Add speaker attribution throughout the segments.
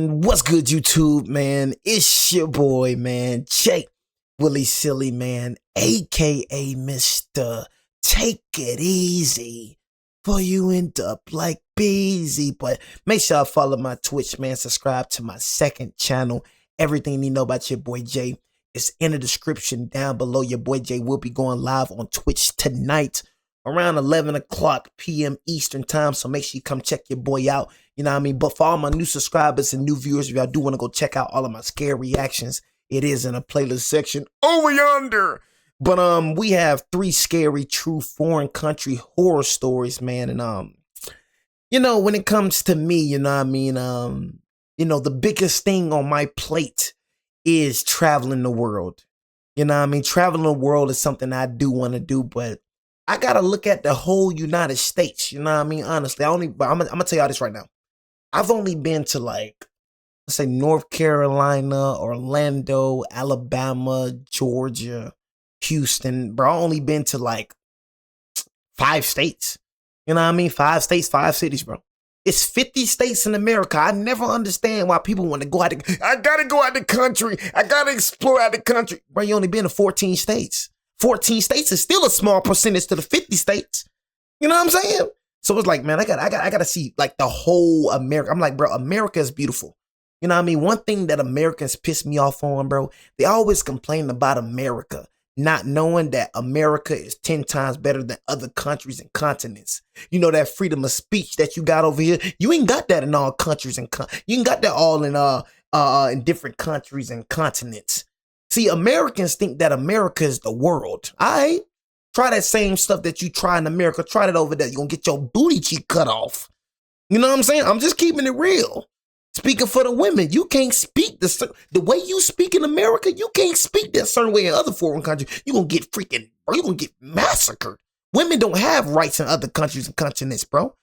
Speaker 1: What's good, YouTube, man? It's your boy, man, Jake Willie Silly, man, aka Mr. Take It Easy for you end up like Beezy. But make sure I follow my Twitch, man. Subscribe to my second channel. Everything you know about your boy Jay is in the description down below. Your boy Jay will be going live on Twitch tonight around 11 o'clock p.m. Eastern time. So make sure you come check your boy out. You know what I mean? But for all my new subscribers and new viewers, if y'all do want to go check out all of my scare reactions, it is in a playlist section over yonder. But we have 3 scary true foreign country horror stories, man. And you know, when it comes to me, you know what I mean, you know, the biggest thing on my plate is traveling the world. You know what I mean? Traveling the world is something I do want to do, but I gotta look at the whole United States. You know what I mean? Honestly, I'm gonna tell y'all this right now. I've only been to, like, let's say North Carolina, Orlando, Alabama, Georgia, Houston. Bro, I've only been to like 5 states. You know what I mean? 5 states, 5 cities, bro. It's 50 states in America. I never understand why people want to go out. I gotta go out the country. I gotta explore out the country. Bro, you only been to 14 states. 14 states is still a small percentage to the 50 states. You know what I'm saying? So it's like, man, I gotta see like the whole America. I'm like, bro, America is beautiful. You know what I mean? One thing that Americans piss me off on, bro, they always complain about America, not knowing that America is 10 times better than other countries and continents. You know, that freedom of speech that you got over here, you ain't got that in all countries and you ain't got that all in different countries and continents. See, Americans think that America is the world. All right? Try that same stuff that you try in America. Try that over there. You're going to get your booty cheek cut off. You know what I'm saying? I'm just keeping it real. Speaking for the women, you can't speak the way you speak in America. You can't speak that certain way in other foreign countries. You're going to get freaking, bro, you're going to get massacred. Women don't have rights in other countries and continents, bro.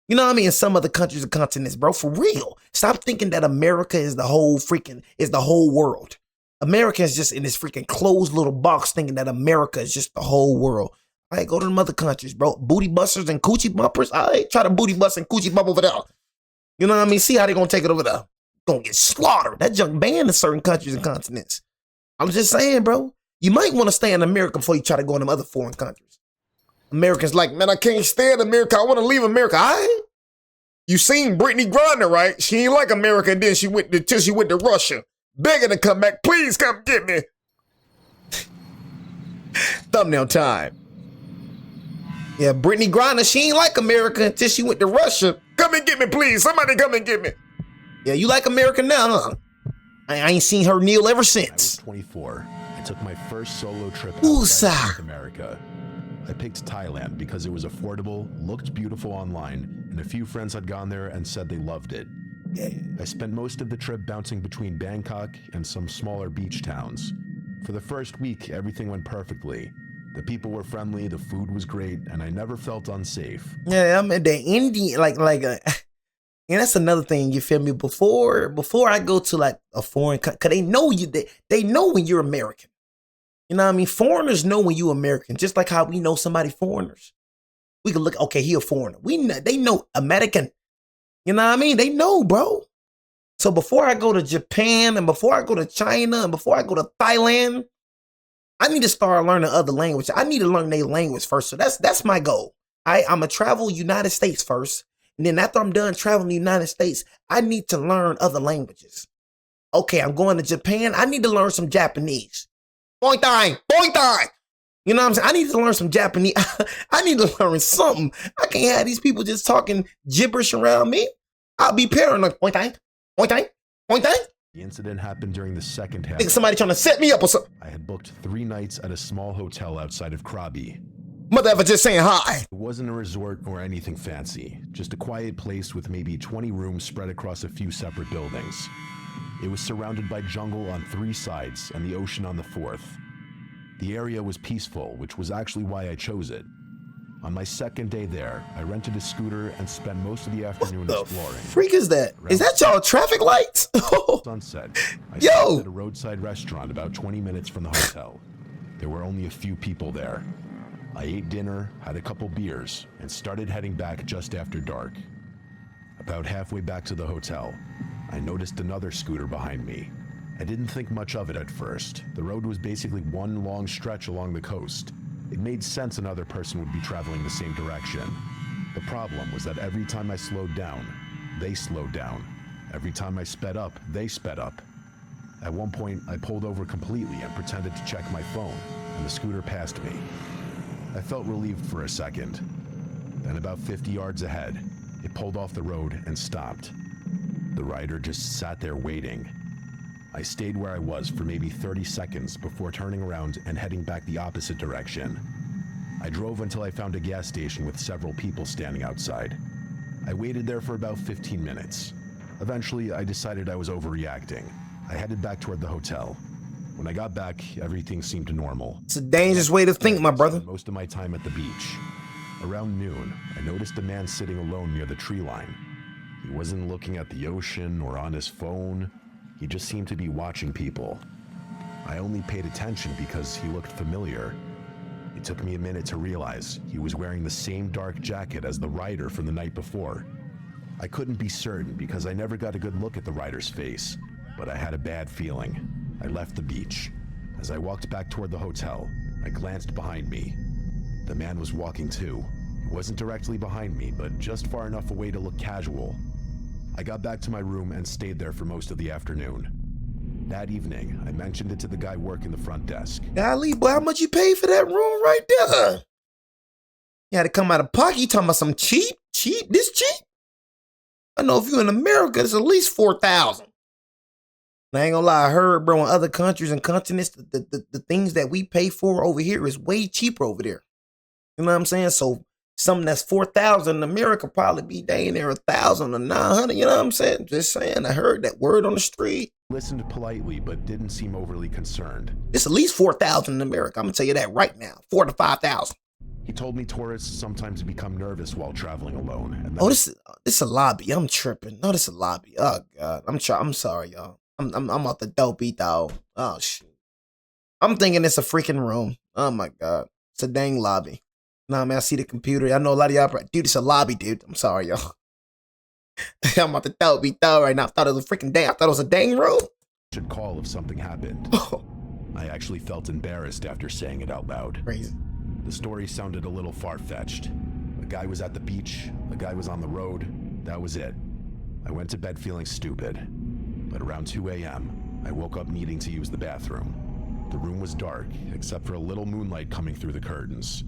Speaker 1: You know what I mean? In some other countries and continents, bro. For real. Stop thinking that America is the whole world. America is just in this freaking closed little box thinking that America is just the whole world. All right, go to them other countries, bro. Booty busters and coochie bumpers. All right, try to booty bust and coochie bump over there. You know what I mean? See how they gonna take it over there. Gonna get slaughtered. That junk banned in certain countries and continents. I'm just saying, bro. You might want to stay in America before you try to go in them other foreign countries. Americans like, man, I can't stay in America. I want to leave America. All right? You seen Brittany Griner, right? She ain't like America, and then she went to Russia. Begging to come back. Please come get me. Thumbnail time. Yeah, Brittany Griner, she ain't like America until she went to Russia. Come and get me, please. Somebody come and get me. Yeah, you like America now, huh? I ain't seen her kneel ever since.
Speaker 2: I was 24. I took my first solo trip outside North America. I picked Thailand because it was affordable, looked beautiful online, and a few friends had gone there and said they loved it. I spent most of the trip bouncing between Bangkok and some smaller beach towns. For the first week, everything went perfectly. The people were friendly, the food was great, and I never felt unsafe.
Speaker 1: Yeah, I mean, the Indian, and that's another thing, you feel me? Before I go to like a foreign country, cause they know you, they know when you're American. You know what I mean? Foreigners know when you American, just like how we know somebody foreigners. We can look, okay, he a foreigner. They know American. You know what I mean? They know, bro. So before I go to Japan and before I go to China and before I go to Thailand, I need to start learning other language. I need to learn their language first. So that's my goal. I'm going to travel United States first. And then after I'm done traveling the United States, I need to learn other languages. Okay, I'm going to Japan. I need to learn some Japanese. Boing-dang, boing-dang. You know what I'm saying? I need to learn some Japanese. I need to learn something. I can't have these people just talking gibberish around me. I'll be paranoid. Boing-dang, boing-dang, boing-dang.
Speaker 2: The incident happened during the second half.
Speaker 1: I think somebody trying to set me up or something.
Speaker 2: I had booked 3 nights at a small hotel outside of Krabi.
Speaker 1: Mother ever just saying hi.
Speaker 2: It wasn't a resort or anything fancy, just a quiet place with maybe 20 rooms spread across a few separate buildings. It was surrounded by jungle on 3 sides and the ocean on the 4th. The area was peaceful, which was actually why I chose it. On my second day there, I rented a scooter and spent most of the afternoon exploring.
Speaker 1: What the freak is that? Is that y'all traffic lights?
Speaker 2: Sunset. I stopped at a roadside restaurant about 20 minutes from the hotel. There were only a few people there. I ate dinner, had a couple beers, and started heading back just after dark. About halfway back to the hotel, I noticed another scooter behind me. I didn't think much of it at first. The road was basically one long stretch along the coast. It made sense another person would be traveling the same direction. The problem was that every time I slowed down, they slowed down. Every time I sped up, they sped up. At one point, I pulled over completely and pretended to check my phone, and the scooter passed me. I felt relieved for a second. Then about 50 yards ahead, it pulled off the road and stopped. The rider just sat there waiting. I stayed where I was for maybe 30 seconds before turning around and heading back the opposite direction. I drove until I found a gas station with several people standing outside. I waited there for about 15 minutes. Eventually, I decided I was overreacting. I headed back toward the hotel. When I got back, everything seemed normal.
Speaker 1: It's a dangerous way to think, my brother.
Speaker 2: Most of my time at the beach. Around noon, I noticed a man sitting alone near the tree line. He wasn't looking at the ocean or on his phone. He just seemed to be watching people. I only paid attention because he looked familiar. It took me a minute to realize he was wearing the same dark jacket as the rider from the night before. I couldn't be certain because I never got a good look at the rider's face, but I had a bad feeling. I left the beach. As I walked back toward the hotel, I glanced behind me. The man was walking too. He wasn't directly behind me, but just far enough away to look casual. I got back to my room and stayed there for most of the afternoon. That evening, I mentioned it to the guy working the front desk.
Speaker 1: Golly, boy, how much you paid for that room right there? You had to come out of pocket. You talking about some cheap? This cheap? I know if you're in America, it's at least $4,000. I ain't gonna lie, I heard, bro, in other countries and continents, the things that we pay for over here is way cheaper over there. You know what I'm saying? So something that's $4,000 in America probably be dang near $1,000 or $900. You know what I'm saying? Just saying. I heard that word on the street.
Speaker 2: Listened politely, but didn't seem overly concerned.
Speaker 1: It's at least $4,000 in America. I'm gonna tell you that right now. $4,000 to $5,000.
Speaker 2: He told me tourists sometimes become nervous while traveling alone. And
Speaker 1: oh, this is a lobby. I'm tripping. No, this is a lobby. Oh God, I'm sorry, y'all. I'm out the dopey though. Oh shit. I'm thinking it's a freaking room. Oh my God, it's a dang lobby. Nah, man, I see the computer. I know a lot of y'all, dude. It's a lobby, dude. I'm sorry, y'all. I'm out the dopey though right now. I thought it was a freaking dang. I thought it was a dang room.
Speaker 2: Should call if something happened. I actually felt embarrassed after saying it out loud.
Speaker 1: Crazy.
Speaker 2: The story sounded a little far-fetched. A guy was at the beach, a guy was on the road. That was it. I went to bed feeling stupid. But around 2 a.m., I woke up needing to use the bathroom. The room was dark, except for a little moonlight coming through the curtains.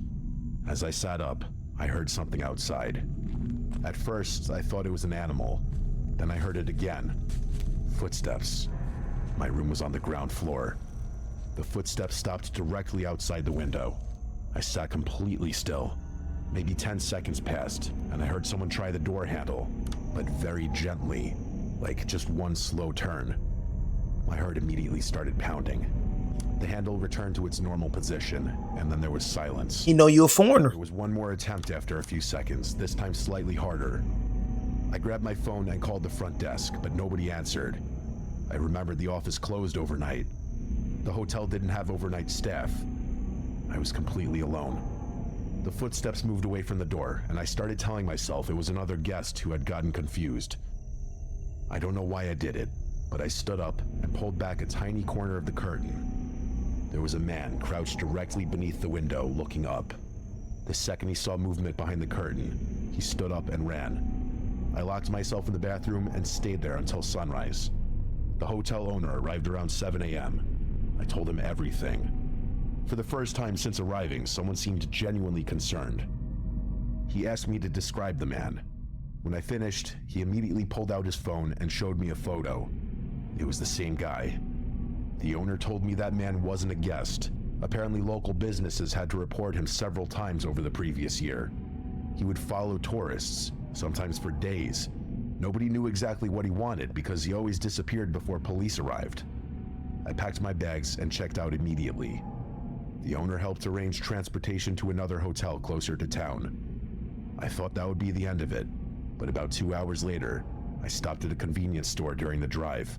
Speaker 2: As I sat up, I heard something outside. At first, I thought it was an animal. Then I heard it again. Footsteps. My room was on the ground floor. The footsteps stopped directly outside the window. I sat completely still. Maybe 10 seconds passed, and I heard someone try the door handle, but very gently, like just one slow turn. My heart immediately started pounding. The handle returned to its normal position, and then there was silence.
Speaker 1: You know you're a foreigner.
Speaker 2: There was one more attempt after a few seconds, this time slightly harder. I grabbed my phone and called the front desk, but nobody answered. I remembered the office closed overnight. The hotel didn't have overnight staff. I was completely alone. The footsteps moved away from the door, and I started telling myself it was another guest who had gotten confused. I don't know why I did it, but I stood up and pulled back a tiny corner of the curtain. There was a man crouched directly beneath the window, looking up. The second he saw movement behind the curtain, he stood up and ran. I locked myself in the bathroom and stayed there until sunrise. The hotel owner arrived around 7 a.m. I told him everything. For the first time since arriving, someone seemed genuinely concerned. He asked me to describe the man. When I finished, he immediately pulled out his phone and showed me a photo. It was the same guy. The owner told me that man wasn't a guest. Apparently, local businesses had to report him several times over the previous year. He would follow tourists, sometimes for days. Nobody knew exactly what he wanted because he always disappeared before police arrived. I packed my bags and checked out immediately. The owner helped arrange transportation to another hotel closer to town. I thought that would be the end of it, but about 2 hours later, I stopped at a convenience store during the drive.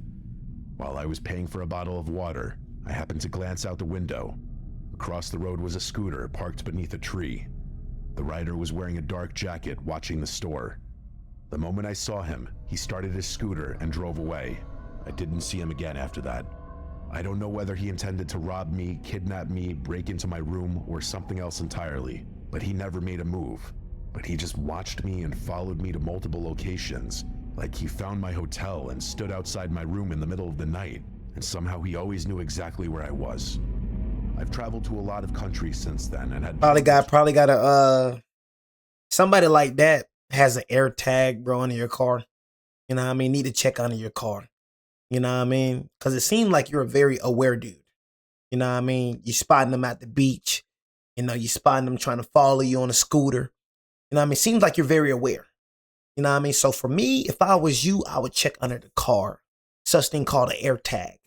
Speaker 2: While I was paying for a bottle of water, I happened to glance out the window. Across the road was a scooter parked beneath a tree. The rider was wearing a dark jacket watching the store. The moment I saw him, He started his scooter and drove away. I didn't see him again after that. I don't know whether he intended to rob me, kidnap me, break into my room, or something else entirely, but he never made a move. But he just watched me and followed me to multiple locations, like he found my hotel and stood outside my room in the middle of the night, and somehow he always knew exactly where I was. I've traveled to a lot of countries since then and had
Speaker 1: probably got a somebody like that has an air tag, bro, under your car. You know what I mean? Need to check under your car. You know what I mean? Because it seemed like you're a very aware dude. You know what I mean? You spotting them at the beach. You know, you spotting them trying to follow you on a scooter. You know what I mean? Seems like you're very aware. You know what I mean? So for me, if I was you, I would check under the car. Such thing called an air tag.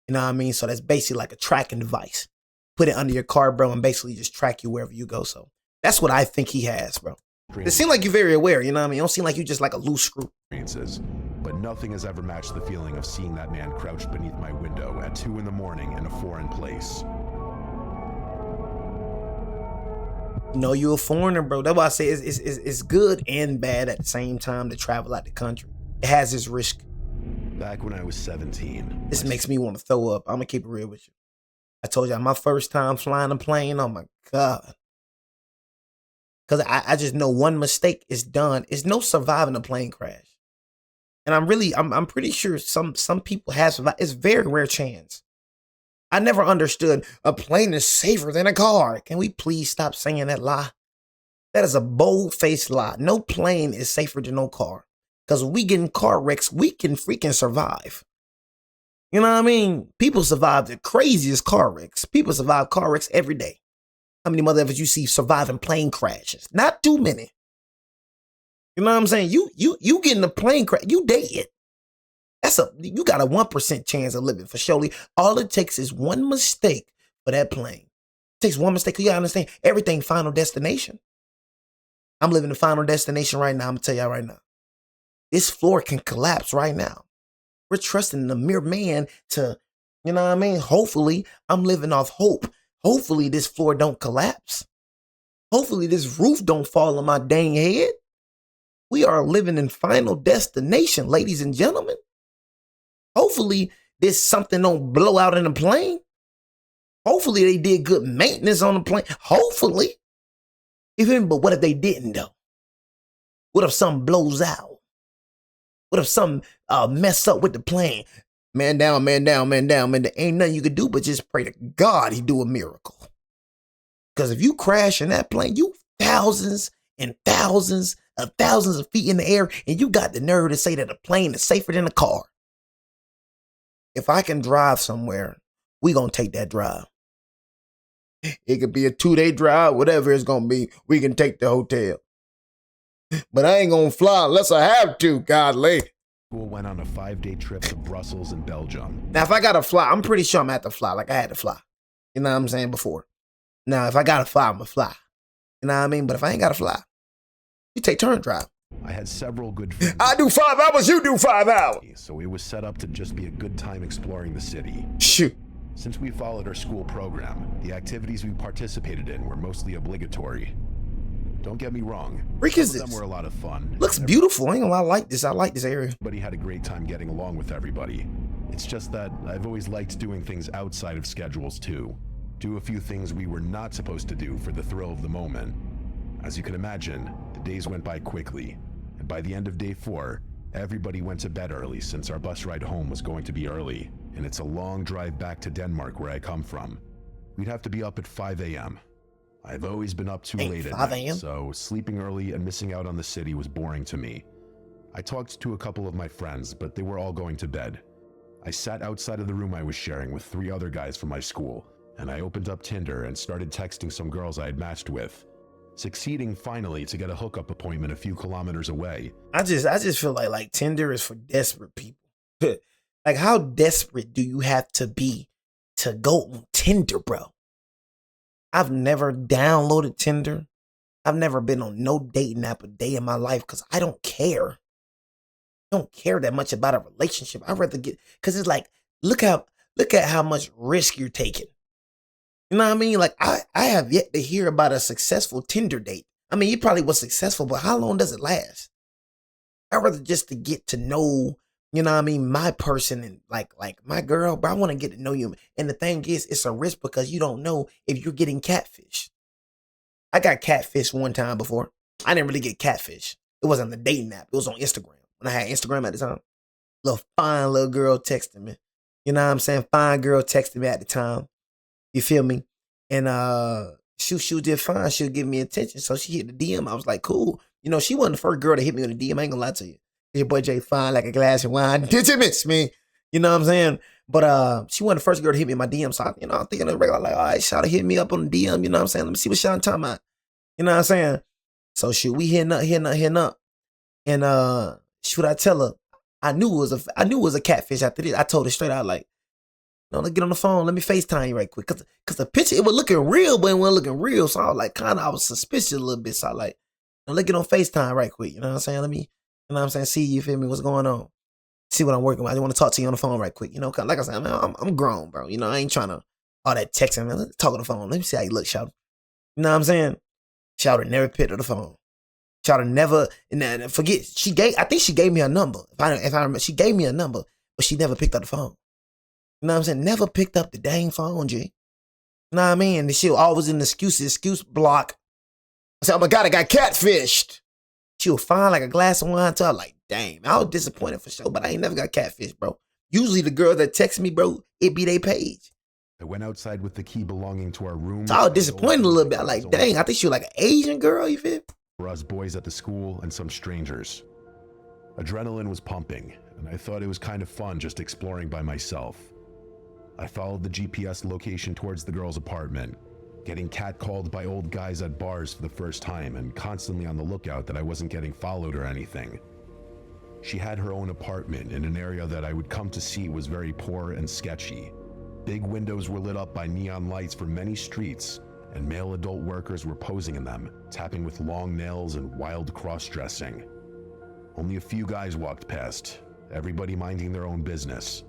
Speaker 1: You know what I mean? So that's basically like a tracking device. Put it under your car, bro, and basically just track you wherever you go. So that's what I think he has, bro. It seems like you're very aware, you know what I mean? You don't seem like you just like a loose screw.
Speaker 2: But nothing has ever matched the feeling of seeing that man crouched beneath my window at 2 a.m. in a foreign place.
Speaker 1: You know, you're a foreigner, bro. That's why I say it's good and bad at the same time to travel out the country. It has its risk.
Speaker 2: Back when I was 17.
Speaker 1: This makes me want to throw up. I'm going to keep it real with you. I told y'all my first time flying a plane. Oh, my God. Because I just know one mistake is done. It's no surviving a plane crash. And I'm pretty sure some people have survived. It's very rare chance. I never understood a plane is safer than a car. Can we please stop saying that lie? That is a bold-faced lie. No plane is safer than no car. Because when we get in car wrecks, we can freaking survive. You know what I mean? People survive the craziest car wrecks. People survive car wrecks every day. How many motherfuckers you see surviving plane crashes? Not too many. You know what I'm saying? You get in a plane crash, you dead. You got a 1% chance of living for surely. All it takes is one mistake for that plane. It takes one mistake. You gotta understand, everything Final Destination. I'm living the Final Destination right now. I'm gonna tell y'all right now. This floor can collapse right now. We're trusting the mere man to, you know what I mean? Hopefully, I'm living off hope. Hopefully this floor don't collapse. Hopefully this roof don't fall on my dang head. We are living in Final Destination, ladies and gentlemen. Hopefully this something don't blow out in the plane. Hopefully they did good maintenance on the plane. Hopefully. But what if they didn't though? What if something blows out? What if something mess up with the plane? Man down, man down, man down, man. There ain't nothing you could do but just pray to God he do a miracle. Because if you crash in that plane, you thousands and thousands of feet in the air, and you got the nerve to say that a plane is safer than a car. If I can drive somewhere, we gonna take that drive. It could be a 2-day drive, whatever it's gonna be. We can take the hotel. But I ain't gonna fly unless I have to, godly.
Speaker 2: School went on a 5-day trip to Brussels and Belgium.
Speaker 1: Now, if I gotta fly, I'm pretty sure I'm gonna have to fly like I had to fly. You know what I'm saying before? Now, if I gotta fly, I'm gonna fly. You know what I mean? But if I ain't gotta fly, you take turn drive.
Speaker 2: I had several good friends.
Speaker 1: I do 5 hours, you do 5 hours.
Speaker 2: So it was set up to just be a good time exploring the city.
Speaker 1: Shoot.
Speaker 2: Since we followed our school program, the activities we participated in were mostly obligatory. Don't get me wrong.
Speaker 1: Freak is
Speaker 2: some of them were a lot of fun.
Speaker 1: Looks beautiful. I ain't gonna lie, I like this. I like this area.
Speaker 2: Everybody had a great time getting along with everybody. It's just that I've always liked doing things outside of schedules too. Do a few things we were not supposed to do for the thrill of the moment. As you can imagine, the days went by quickly, and by the end of day 4, everybody went to bed early since our bus ride home was going to be early, and it's a long drive back to Denmark where I come from. We'd have to be up at 5 a.m. I've always been up too late at night, so sleeping early and missing out on the city was boring to me. I talked to a couple of my friends, but they were all going to bed. I sat outside of the room I was sharing with 3 other guys from my school, and I opened up Tinder and started texting some girls I had matched with, succeeding finally to get a hookup appointment a few kilometers away.
Speaker 1: I just feel like Tinder is for desperate people. Like, how desperate do you have to be to go on Tinder, bro? I've never downloaded Tinder. I've never been on no dating app a day in my life because I don't care. I don't care that much about a relationship. I'd rather because it's like, look at how much risk you're taking. You know what I mean? Like, I have yet to hear about a successful Tinder date. I mean, you probably was successful, but how long does it last? I'd rather just to get to know, you know what I mean, my person and like my girl, but I want to get to know you. And the thing is, it's a risk because you don't know if you're getting catfish. I got catfish one time before. I didn't really get catfish. It wasn't the dating app. It was on Instagram. When I had Instagram at the time. Fine little girl texting me. You know what I'm saying? Fine girl texting me at the time. You feel me? And she did fine. She'll give me attention. So she hit the DM. I was like, cool. You know, she wasn't the first girl to hit me on the DM. I ain't gonna lie to you. Your boy Jay fine like a glass of wine. Did you miss me? You know what I'm saying? But she wasn't the first girl to hit me in my DM. So I'm thinking of the regular, like, all right, shout out hit me up on the DM. You know what I'm saying? Let me see what Sean talking about. You know what I'm saying? So shoot, we hitting up. And shoot, I tell her, I knew it was a catfish after this. I told her straight out, like, no, let's get on the phone. Let me FaceTime you right quick. Cause the picture, it was looking real, but it wasn't looking real. So I was like, I was suspicious a little bit. So I was like, no, let's get on FaceTime right quick. You know what I'm saying? Let me, you know what I'm saying? See, you feel me? What's going on? See what I'm working with. I just want to talk to you on the phone right quick. You know, like I said, man, I'm grown, bro. You know, I ain't trying to all that texting, man. Let's talk on the phone. Let me see how you look, shout. You know what I'm saying? Shout never picked up the phone. Shout never, and forget, I think she gave me a number. If I remember, she gave me a number, but she never picked up the phone. You know what I'm saying? Never picked up the dang phone, G. You know what I mean? And she was always in the excuse block. I said, oh my God, I got catfished. She was fine like a glass of wine. So I was like, dang, I was disappointed for sure, but I ain't never got catfished, bro. Usually the girl that texts me, bro, it be their page.
Speaker 2: I went outside with the key belonging to our room.
Speaker 1: So I was disappointed a little bit. I'm like, dang, I think she was like an Asian girl, you feel?
Speaker 2: For us boys at the school and some strangers. Adrenaline was pumping, and I thought it was kind of fun just exploring by myself. I followed the GPS location towards the girl's apartment, getting catcalled by old guys at bars for the first time and constantly on the lookout that I wasn't getting followed or anything. She had her own apartment in an area that I would come to see was very poor and sketchy. Big windows were lit up by neon lights for many streets, and male adult workers were posing in them, tapping with long nails and wild cross-dressing. Only a few guys walked past, everybody minding their own business.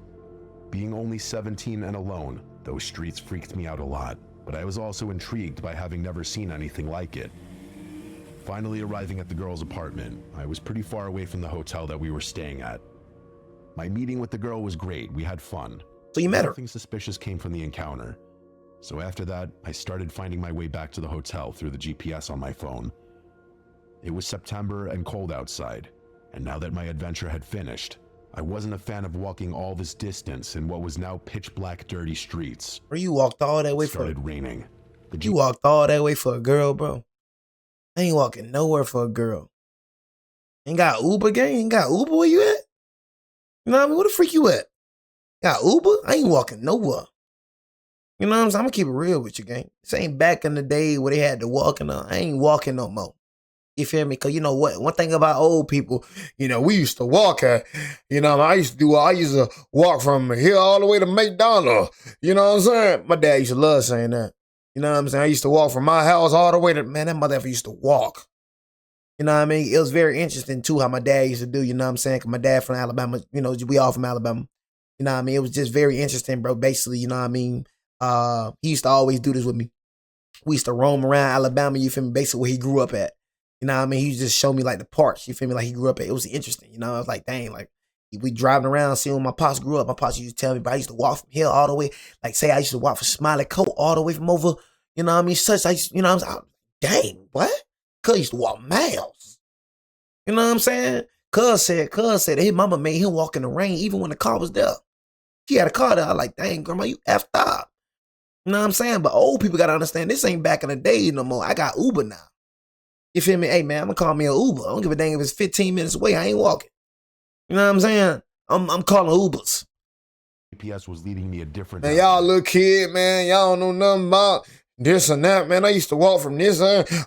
Speaker 2: Being only 17 and alone, those streets freaked me out a lot, but I was also intrigued by having never seen anything like it. Finally arriving at the girl's apartment, I was pretty far away from the hotel that we were staying at. My meeting with the girl was great, we had fun.
Speaker 1: So you met her?
Speaker 2: Nothing suspicious came from the encounter. So after that, I started finding my way back to the hotel through the GPS on my phone. It was September and cold outside, and now that my adventure had finished, I wasn't a fan of walking all this distance in what was now pitch black, dirty streets.
Speaker 1: Bro, you walked all that way
Speaker 2: for it. Started raining.
Speaker 1: You walked all that way for a girl, bro. I ain't walking nowhere for a girl. Ain't got Uber, gang? Ain't got Uber where you at? You know what I mean? Where the freak you at? Got Uber? I ain't walking nowhere. You know what I'm saying? I'm gonna keep it real with you, gang. This ain't back in the day where they had to walk and I ain't walking no more. You feel me? Cause you know what? One thing about old people, you know, we used to walk you know, I used to walk from here all the way to McDonald's. You know what I'm saying? My dad used to love saying that. You know what I'm saying? I used to walk from my house all the way to, man, that motherfucker used to walk. You know what I mean? It was very interesting too how my dad used to do, you know what I'm saying? Cause my dad from Alabama, you know, we all from Alabama. You know what I mean? It was just very interesting, bro. Basically, you know what I mean? He used to always do this with me. We used to roam around Alabama, you feel me? Basically where he grew up at. You know what I mean? He used to just show me like the parks, you feel me? Like he grew up at. It was interesting, you know? I was like, dang, like we driving around, seeing when my pops grew up. My pops used to tell me, but I used to walk from here all the way. Like say I used to walk from Smiley Coat all the way from over, you know what I mean? Such, I used, you know what I'm saying? Dang, what? Cuz used to walk miles. You know what I'm saying? Cuz said that his mama made him walk in the rain even when the car was there. She had a car there. I was like, dang, grandma, you effed up. You know what I'm saying? But old people got to understand, this ain't back in the day no more. I got Uber now. You feel me? Hey, man, I'm going to call me an Uber. I don't give a dang if it's 15 minutes away. I ain't walking. You know what I'm saying? I'm calling Ubers.
Speaker 2: GPS was leading me a different...
Speaker 1: Man, y'all little kid, man. Y'all don't know nothing about this and that, man. I used to walk from this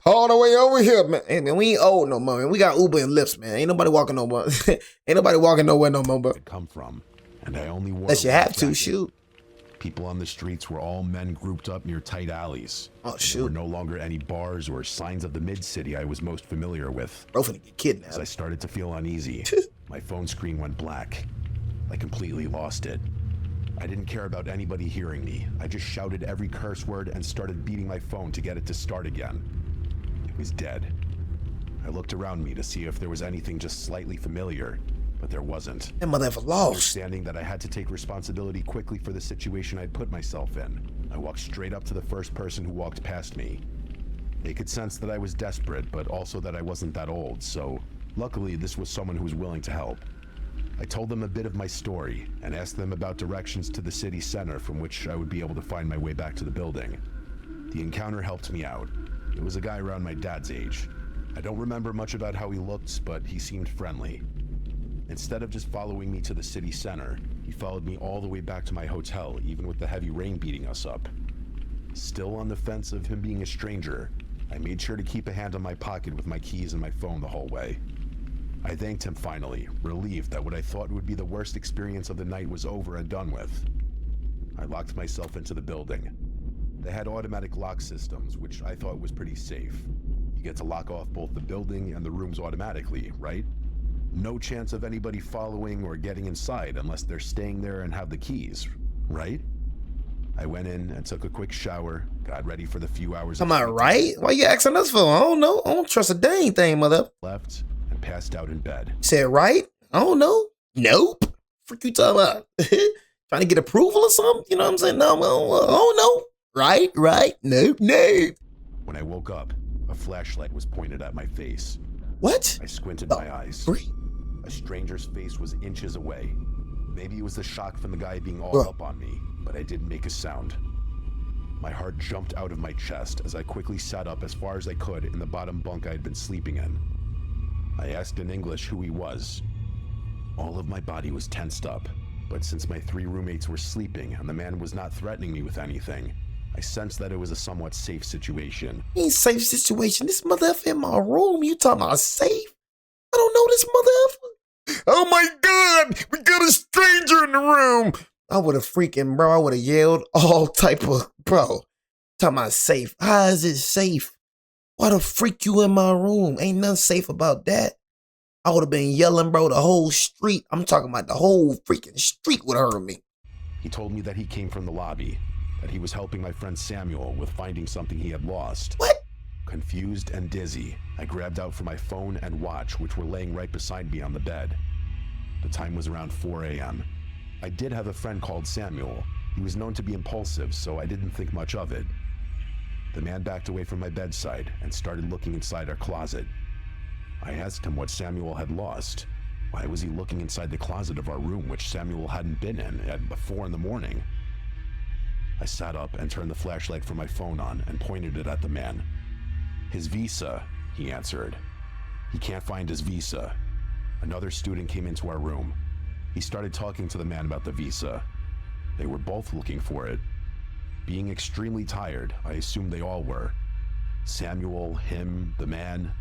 Speaker 1: all the way over here, man. Hey, man, we ain't old no more, man. We got Uber and Lyfts, man. Ain't nobody walking no more. Ain't nobody walking nowhere no more, bro.
Speaker 2: ...come from, and I only wore...
Speaker 1: Unless you have to, shoot.
Speaker 2: People on the streets were all men grouped up near tight alleys.
Speaker 1: Oh, shoot.
Speaker 2: There were no longer any bars or signs of the mid-city I was most familiar with.
Speaker 1: Bro, finna get kidnapped.
Speaker 2: As I started to feel uneasy, my phone screen went black. I completely lost it. I didn't care about anybody hearing me. I just shouted every curse word and started beating my phone to get it to start again. It was dead. I looked around me to see if there was anything just slightly familiar, but there wasn't.
Speaker 1: That motherfucker lost.
Speaker 2: Understanding that I had to take responsibility quickly for the situation I'd put myself in, I walked straight up to the first person who walked past me. They could sense that I was desperate, but also that I wasn't that old, so luckily this was someone who was willing to help. I told them a bit of my story and asked them about directions to the city center from which I would be able to find my way back to the building. The encounter helped me out. It was a guy around my dad's age. I don't remember much about how he looked, but he seemed friendly. Instead of just following me to the city center, he followed me all the way back to my hotel, even with the heavy rain beating us up. Still on the fence of him being a stranger, I made sure to keep a hand on my pocket with my keys and my phone the whole way. I thanked him finally, relieved that what I thought would be the worst experience of the night was over and done with. I locked myself into the building. They had automatic lock systems, which I thought was pretty safe. You get to lock off both the building and the rooms automatically, right? No chance of anybody following or getting inside unless they're staying there and have the keys, right? I went in and took a quick shower, got ready for the few hours.
Speaker 1: Am I right? Why you asking us for? I don't know. I don't trust a dang thing, mother.
Speaker 2: Left and passed out in bed.
Speaker 1: Said right? I don't know. Nope. Freak you talking about? Trying to get approval or something? You know what I'm saying? No, I don't know. Right? Nope.
Speaker 2: When I woke up, a flashlight was pointed at my face.
Speaker 1: What?
Speaker 2: I squinted my eyes.
Speaker 1: Free?
Speaker 2: A stranger's face was inches away. Maybe it was the shock from the guy being all up on me, but I didn't make a sound. My heart jumped out of my chest as I quickly sat up as far as I could in the bottom bunk I had been sleeping in. I asked in English who he was. All of my body was tensed up, but since my 3 roommates were sleeping and the man was not threatening me with anything, I sensed that it was a somewhat safe situation.
Speaker 1: Ain't safe situation. This motherfucker in my room. You talking about safe? I don't know this motherfucker. Oh my God, we got a stranger in the room. I would have freaking, bro, I would have yelled all type of, bro. Talking about safe. How is it safe? Why the freak you in my room? Ain't nothing safe about that. I would have been yelling, bro, the whole street. I'm talking about the whole freaking street would have heard me.
Speaker 2: He told me that he came from the lobby, that he was helping my friend Samuel with finding something he had lost.
Speaker 1: What?
Speaker 2: Confused and dizzy, I grabbed out for my phone and watch, which were laying right beside me on the bed. The time was around 4 a.m. I did have a friend called Samuel. He was known to be impulsive, so I didn't think much of it. The man backed away from my bedside and started looking inside our closet. I asked him what Samuel had lost. Why was he looking inside the closet of our room, which Samuel hadn't been in at 4 in the morning? I sat up and turned the flashlight from my phone on and pointed it at the man. His visa, he answered. He can't find his visa. Another student came into our room. He started talking to the man about the visa. They were both looking for it. Being extremely tired, I assumed they all were. Samuel, him, the man.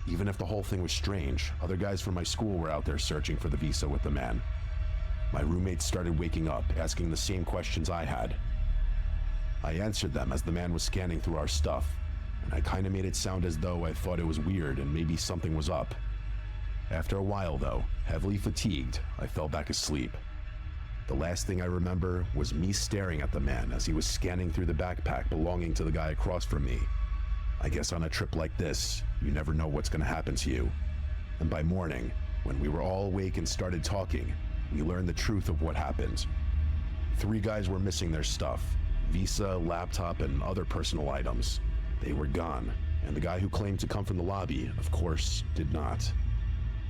Speaker 2: Even if the whole thing was strange, other guys from my school were out there searching for the visa with the man. My roommates started waking up, asking the same questions I had. I answered them as the man was scanning through our stuff, and I kind of made it sound as though I thought it was weird and maybe something was up. After a while though, heavily fatigued, I fell back asleep. The last thing I remember was me staring at the man as he was scanning through the backpack belonging to the guy across from me. I guess on a trip like this, you never know what's gonna happen to you. And by morning, when we were all awake and started talking, we learned the truth of what happened. 3 guys were missing their stuff: visa, laptop, and other personal items. They were gone, and the guy who claimed to come from the lobby, of course, did not.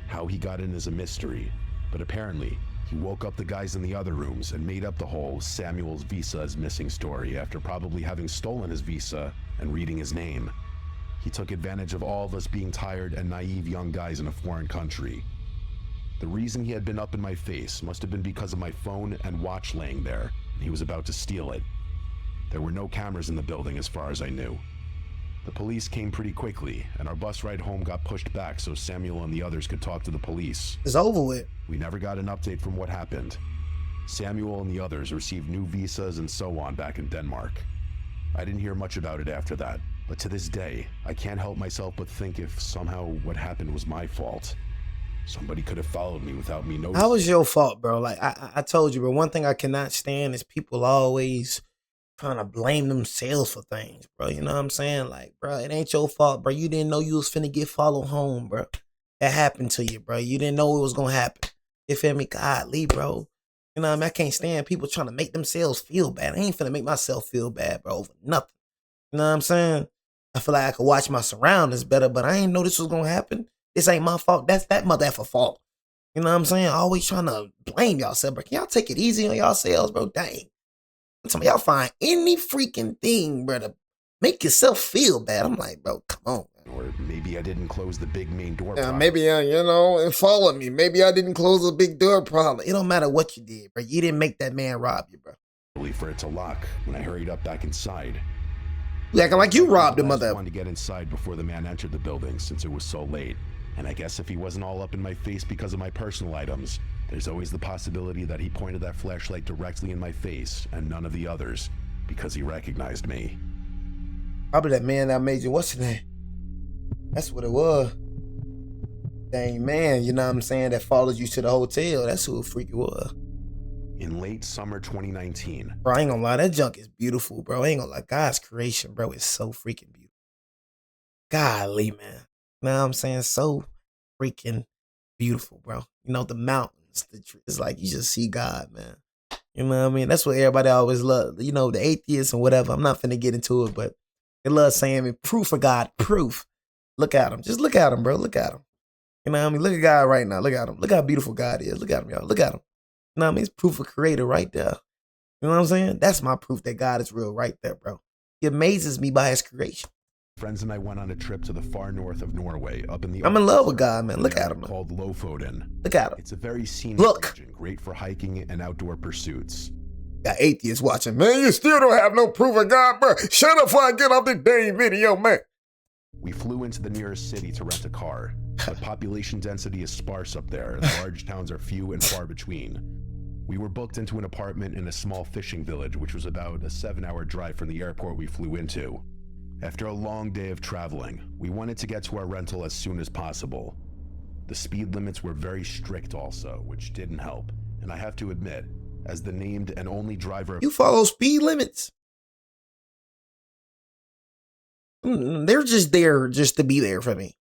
Speaker 2: How he got in is a mystery, but apparently, he woke up the guys in the other rooms and made up the whole Samuel's visa is missing story after probably having stolen his visa and reading his name. He took advantage of all of us being tired and naive young guys in a foreign country. The reason he had been up in my face must have been because of my phone and watch laying there, and he was about to steal it. There were no cameras in the building as far as I knew. The police came pretty quickly, and our bus ride home got pushed back so Samuel and the others could talk to the police.
Speaker 1: It's over with.
Speaker 2: We never got an update from what happened. Samuel and the others received new visas and so on back in Denmark. I didn't hear much about it after that, but to this day, I can't help myself but think if somehow what happened was my fault. Somebody could have followed me without me noticing.
Speaker 1: How was your fault, bro? Like I told you, bro, one thing I cannot stand is people always trying to blame themselves for things, bro. You know what I'm saying? Like, bro, it ain't your fault, bro. You didn't know you was finna get followed home, bro. That happened to you, bro. You didn't know it was gonna happen. You feel me? Godly, bro. You know what I mean? I can't stand people trying to make themselves feel bad. I ain't finna make myself feel bad, bro, over nothing. You know what I'm saying? I feel like I could watch my surroundings better, but I ain't know this was gonna happen. This ain't my fault. That's that mother effer fault. You know what I'm saying? Always trying to blame yourself, bro. Can y'all take it easy on yourselves, bro? Dang. Some of y'all find any freaking thing, bro, to make yourself feel bad. I'm like, bro, come on.
Speaker 2: Or maybe I didn't close the big main door.
Speaker 1: Yeah, maybe, and follow me. Maybe I didn't close the big door problem. It don't matter what you did, bro. You didn't make that man rob you, bro.
Speaker 2: For it to lock when I hurried up back inside.
Speaker 1: You acting like you robbed him, mother.
Speaker 2: I wanted to get inside before the man entered the building since it was so late. And I guess if he wasn't all up in my face because of my personal items, there's always the possibility that he pointed that flashlight directly in my face and none of the others because he recognized me.
Speaker 1: Probably that man that made you, what's his name? That's what it was. Dang man, you know what I'm saying, that followed you to the hotel. That's who the freak it was.
Speaker 2: In late summer 2019.
Speaker 1: Bro, I ain't gonna lie, that junk is beautiful, bro. I ain't gonna lie, God's creation, bro, is so freaking beautiful. Golly, man. You know what I'm saying? So freaking beautiful, bro. You know, the mountains, the trees. It's like you just see God, man. You know what I mean? That's what everybody always love. You know, the atheists and whatever. I'm not finna get into it, but they love saying, proof of God, proof. Look at him. Just look at him, bro. Look at him. You know what I mean? Look at God right now. Look at him. Look how beautiful God is. Look at him, y'all. Look at him. You know what I mean? It's proof of creator right there. You know what I'm saying? That's my proof that God is real right there, bro. He amazes me by his creation.
Speaker 2: Friends and I went on a trip to the far north of Norway, up in the
Speaker 1: I'm in love with God, man. Look at him, man.
Speaker 2: Called Lofoten.
Speaker 1: Look at him.
Speaker 2: It's a very scenic region, great for hiking and outdoor pursuits.
Speaker 1: Got atheists watching. Man, you still don't have no proof of God, bro. Shut up before I get off this dang video, man.
Speaker 2: We flew into the nearest city to rent a car, but population density is sparse up there, and large towns are few and far between. We were booked into an apartment in a small fishing village, which was about a 7-hour drive from the airport we flew into. After a long day of traveling, we wanted to get to our rental as soon as possible. The speed limits were very strict also, which didn't help, and I have to admit, as the named and only driver...
Speaker 1: You follow speed limits? They're just there just to be there for me.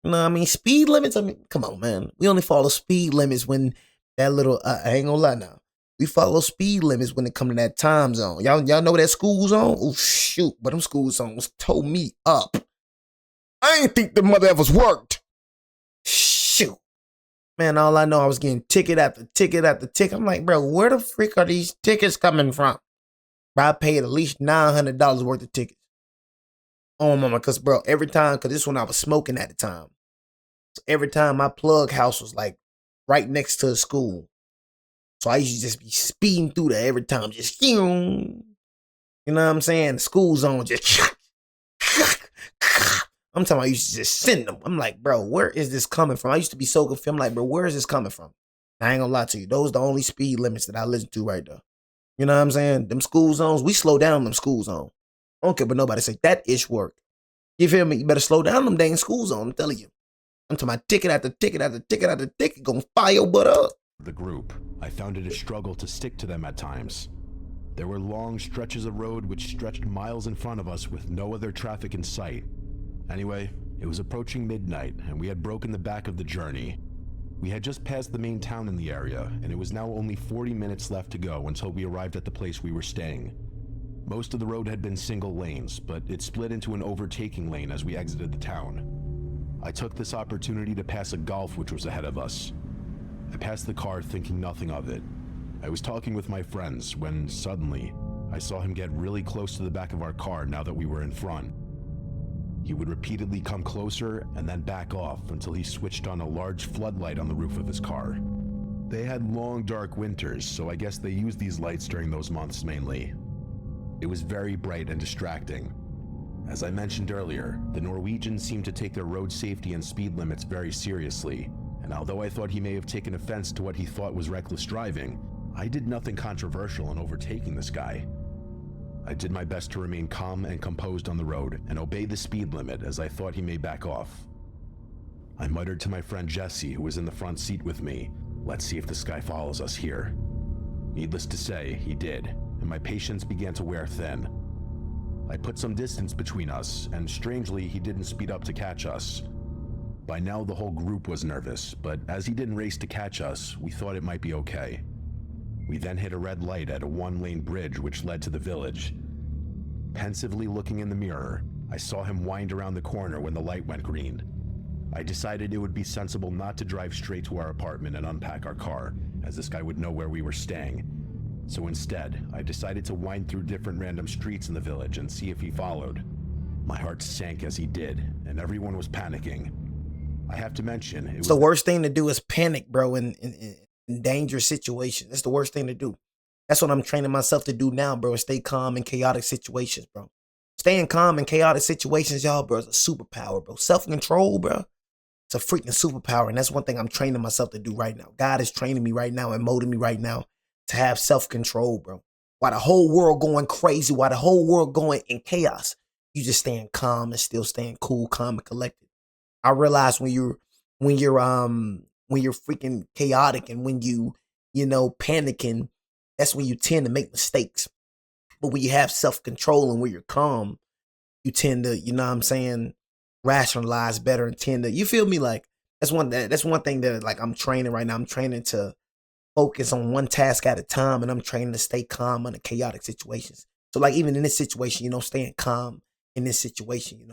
Speaker 1: You know what I mean? Speed limits, I mean, come on, man. We only follow speed limits when that little, I ain't gonna lie now. We follow speed limits when it come to that time zone. Y'all know that school zone? Oh, shoot. But them school zones tore me up. I ain't think the mother ever worked. Shoot. Man, all I know, I was getting ticket after ticket after ticket. I'm like, bro, where the frick are these tickets coming from? Bro, I paid at least $900 worth of tickets. Oh, mama, because, bro, every time, because this one I was smoking at the time. So every time my plug house was like right next to a school. So I used to just be speeding through there every time, just, you know what I'm saying? The school zone just, I'm talking about I used to just send them. I'm like, bro, where is this coming from? I used to be so confused. I'm like, bro, where is this coming from? I ain't gonna lie to you. Those are the only speed limits that I listen to right there. You know what I'm saying? Them school zones, we slow down them school zones. I don't care but nobody say that ish work. You feel me? You better slow down them dang school zones, I'm telling you. I'm talking about ticket after ticket after ticket after ticket, gonna fire your butt up.
Speaker 2: The group, I found it a struggle to stick to them at times. There were long stretches of road which stretched miles in front of us with no other traffic in sight. Anyway, it was approaching midnight and we had broken the back of the journey. We had just passed the main town in the area and it was now only 40 minutes left to go until we arrived at the place we were staying. Most of the road had been single lanes, but it split into an overtaking lane as we exited the town. I took this opportunity to pass a Golf which was ahead of us. I passed the car thinking nothing of it. I was talking with my friends when suddenly I saw him get really close to the back of our car now that we were in front. He would repeatedly come closer and then back off until he switched on a large floodlight on the roof of his car. They had long dark winters, so I guess they used these lights during those months mainly. It was very bright and distracting. As I mentioned earlier, the Norwegians seem to take their road safety and speed limits very seriously. And although I thought he may have taken offense to what he thought was reckless driving, I did nothing controversial in overtaking this guy. I did my best to remain calm and composed on the road and obey the speed limit as I thought he may back off. I muttered to my friend Jesse, who was in the front seat with me, "Let's see if this guy follows us here." Needless to say, he did, and my patience began to wear thin. I put some distance between us, and strangely, he didn't speed up to catch us. By now, the whole group was nervous, but as he didn't race to catch us, we thought it might be okay. We then hit a red light at a one-lane bridge which led to the village. Pensively looking in the mirror, I saw him wind around the corner when the light went green. I decided it would be sensible not to drive straight to our apartment and unpack our car, as this guy would know where we were staying. So instead, I decided to wind through different random streets in the village and see if he followed. My heart sank as he did, and everyone was panicking. I have to mention,
Speaker 1: it's the worst thing to do is panic, bro, in dangerous situations. That's the worst thing to do. That's what I'm training myself to do now, bro. Stay calm in chaotic situations, bro. Staying calm in chaotic situations, y'all, bro, is a superpower, bro. Self-control, bro. It's a freaking superpower, and that's one thing I'm training myself to do right now. God is training me right now and molding me right now to have self-control, bro. While the whole world going crazy, while the whole world going in chaos, you just staying calm and still staying cool, calm, and collected. I realize when you're freaking chaotic and when you panicking, that's when you tend to make mistakes. But when you have self-control and when you're calm, you tend to, rationalize better and tend to, you feel me? Like that's one thing that like I'm training right now. I'm training to focus on one task at a time, and I'm training to stay calm under chaotic situations. So like even in this situation, staying calm in this situation,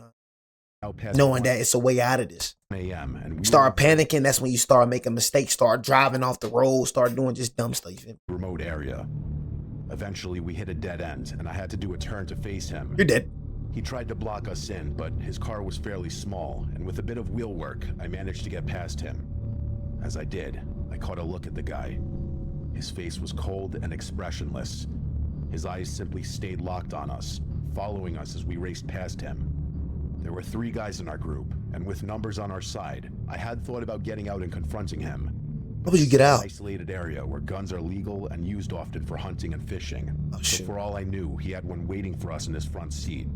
Speaker 1: knowing that it's a way out of this.
Speaker 2: And
Speaker 1: start panicking, that's when you start making mistakes, start driving off the road, start doing just dumb stuff.
Speaker 2: Remote area. Eventually we hit a dead end and I had to do a turn to face him.
Speaker 1: You're dead.
Speaker 2: He tried to block us in, but his car was fairly small, and with a bit of wheel work, I managed to get past him. As I did, I caught a look at the guy. His face was cold and expressionless. His eyes simply stayed locked on us, following us as we raced past him. There were 3 guys in our group, and with numbers on our side, I had thought about getting out and confronting him.
Speaker 1: How would you get out?
Speaker 2: An isolated area where guns are legal and used often for hunting and fishing.
Speaker 1: Oh,
Speaker 2: so for all I knew, he had one waiting for us in his front seat.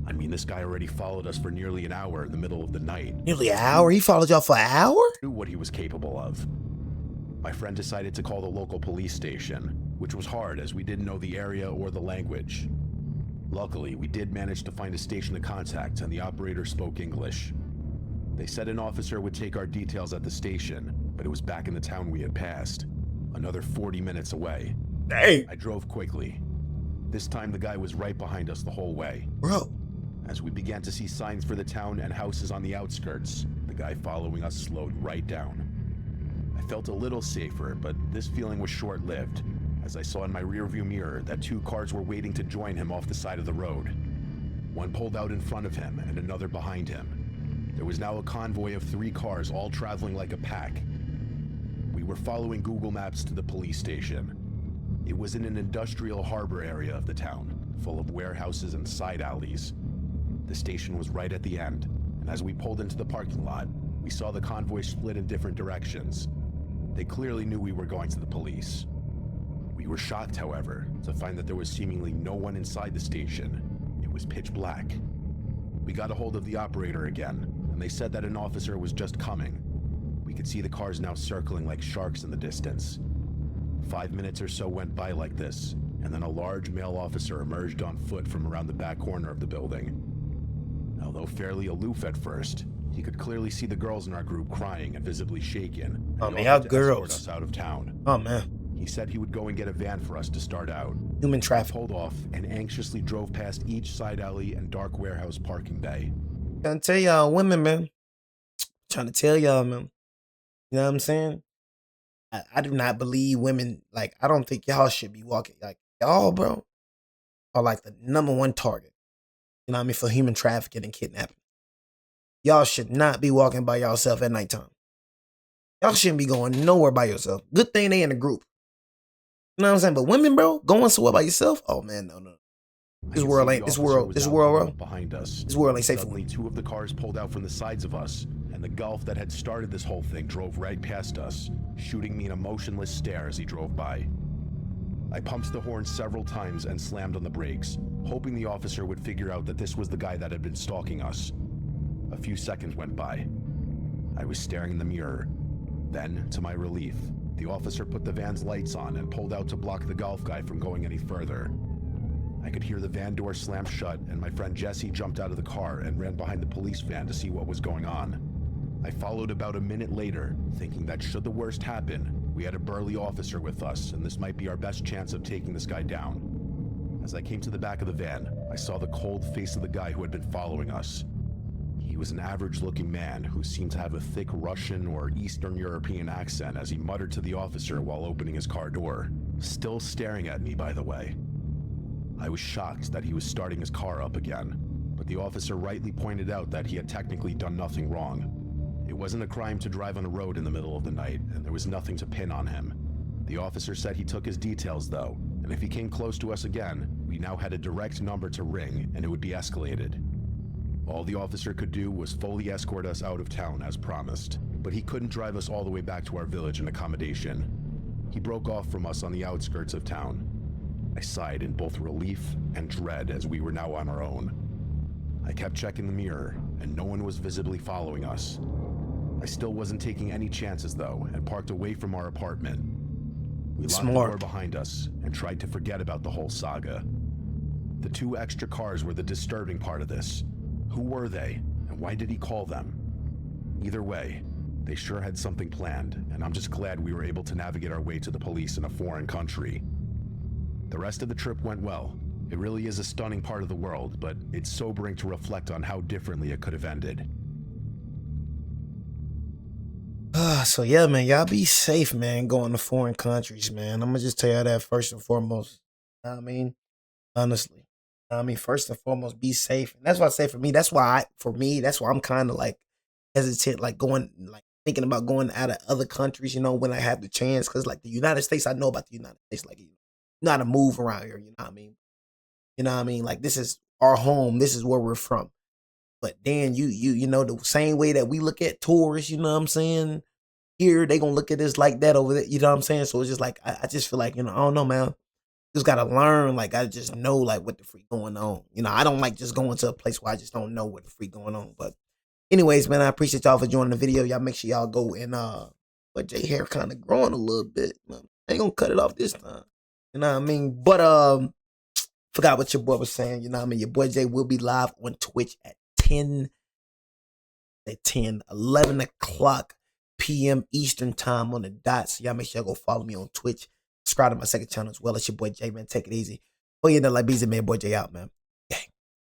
Speaker 2: I mean, this guy already followed us for nearly an hour in the middle of the night.
Speaker 1: Nearly an hour? He followed y'all for an hour?
Speaker 2: I knew what he was capable of. My friend decided to call the local police station, which was hard as we didn't know the area or the language. Luckily, we did manage to find a station to contact, and the operator spoke English. They said an officer would take our details at the station, but it was back in the town we had passed, another 40 minutes away.
Speaker 1: Dang.
Speaker 2: I drove quickly. This time the guy was right behind us the whole way.
Speaker 1: Bro.
Speaker 2: As we began to see signs for the town and houses on the outskirts, the guy following us slowed right down. I felt a little safer, but this feeling was short-lived, as I saw in my rearview mirror that 2 cars were waiting to join him off the side of the road. One pulled out in front of him and another behind him. There was now a convoy of 3 cars all traveling like a pack. We were following Google Maps to the police station. It was in an industrial harbor area of the town, full of warehouses and side alleys. The station was right at the end, and as we pulled into the parking lot, we saw the convoy split in different directions. They clearly knew we were going to the police. We were shocked, however, to find that there was seemingly no one inside the station. It was pitch black. We got a hold of the operator again, and they said that an officer was just coming. We could see the cars now circling like sharks in the distance. 5 minutes or so went by like this, and then a large male officer emerged on foot from around the back corner of the building. Although fairly aloof at first, he could clearly see the girls in our group crying and visibly shaken.
Speaker 1: Oh man, how girls?
Speaker 2: Us out of town.
Speaker 1: Oh man.
Speaker 2: He said he would go and get a van for us to start out.
Speaker 1: Human traffic.
Speaker 2: Pulled off and anxiously drove past each side alley and dark warehouse parking bay.
Speaker 1: Trying to tell y'all women, man. Trying to tell y'all, man. You know what I'm saying? I do not believe women, like, I don't think y'all should be walking, like, y'all, bro, are like the #1 target. You know what I mean? For human trafficking and kidnapping. Y'all should not be walking by yourself at nighttime. Y'all shouldn't be going nowhere by yourself. Good thing they in a group. You know what I'm saying? But women, bro, going somewhere by yourself? Oh man, no. This world, bro.
Speaker 2: Behind us.
Speaker 1: This world ain't safe for
Speaker 2: me. 2 of the cars pulled out from the sides of us, and the Golf that had started this whole thing drove right past us, shooting me in a motionless stare as he drove by. I pumped the horn several times and slammed on the brakes, hoping the officer would figure out that this was the guy that had been stalking us. A few seconds went by. I was staring in the mirror. Then, to my relief, The officer put the van's lights on and pulled out to block the golf guy from going any further. I could hear the van door slam shut, and my friend Jesse jumped out of the car and ran behind the police van to see what was going on. I followed about a minute later, thinking that should the worst happen, we had a burly officer with us, and this might be our best chance of taking this guy down. As I came to the back of the van, I saw the cold face of the guy who had been following us. He was an average-looking man who seemed to have a thick Russian or Eastern European accent as he muttered to the officer while opening his car door, still staring at me, by the way. I was shocked that he was starting his car up again, but the officer rightly pointed out that he had technically done nothing wrong. It wasn't a crime to drive on a road in the middle of the night, and there was nothing to pin on him. The officer said he took his details though, and if he came close to us again, we now had a direct number to ring and it would be escalated. All the officer could do was fully escort us out of town as promised, but he couldn't drive us all the way back to our village and accommodation. He broke off from us on the outskirts of town. I sighed in both relief and dread as we were now on our own. I kept checking the mirror, and no one was visibly following us. I still wasn't taking any chances though, and parked away from our apartment. We locked the door behind us and tried to forget about the whole saga. The 2 extra cars were the disturbing part of this. Who were they, and why did he call them? Either way, they sure had something planned, and I'm just glad we were able to navigate our way to the police in a foreign country. The rest of the trip went well. It really is a stunning part of the world, but it's sobering to reflect on how differently it could have ended.
Speaker 1: So yeah, man, y'all be safe, man, going to foreign countries, man. I'm gonna just tell y'all that first and foremost. You know what I mean? Honestly. You know what I mean, first and foremost, be safe. And that's why I say for me, that's why I'm kind of like hesitant, like thinking about going out of other countries, you know, when I have the chance. Cause like the United States, I know about the United States, like, you know how to move around here, you know what I mean? You know what I mean? Like, this is our home. This is where we're from. But then you know, the same way that we look at tourists, you know what I'm saying? Here, they gonna look at us like that over there, you know what I'm saying? So it's just like, I just feel like, you know, I don't know, man. Just gotta learn, like, I just know, like, what the freak going on. You know, I don't like just going to a place where I just don't know what the freak going on. But anyways, man, I appreciate y'all for joining the video. Y'all make sure y'all go and, but Jay hair kind of growing a little bit. Man. I ain't gonna cut it off this time. You know what I mean? But, forgot what your boy was saying. You know what I mean? Your boy Jay will be live on Twitch at 11 o'clock p.m. Eastern time on the dot. So y'all make sure y'all go follow me on Twitch. Subscribe to my second channel as well. It's your boy Jay, man. Take it easy. Oh, yeah, like Beezy, man. Boy Jay out, man.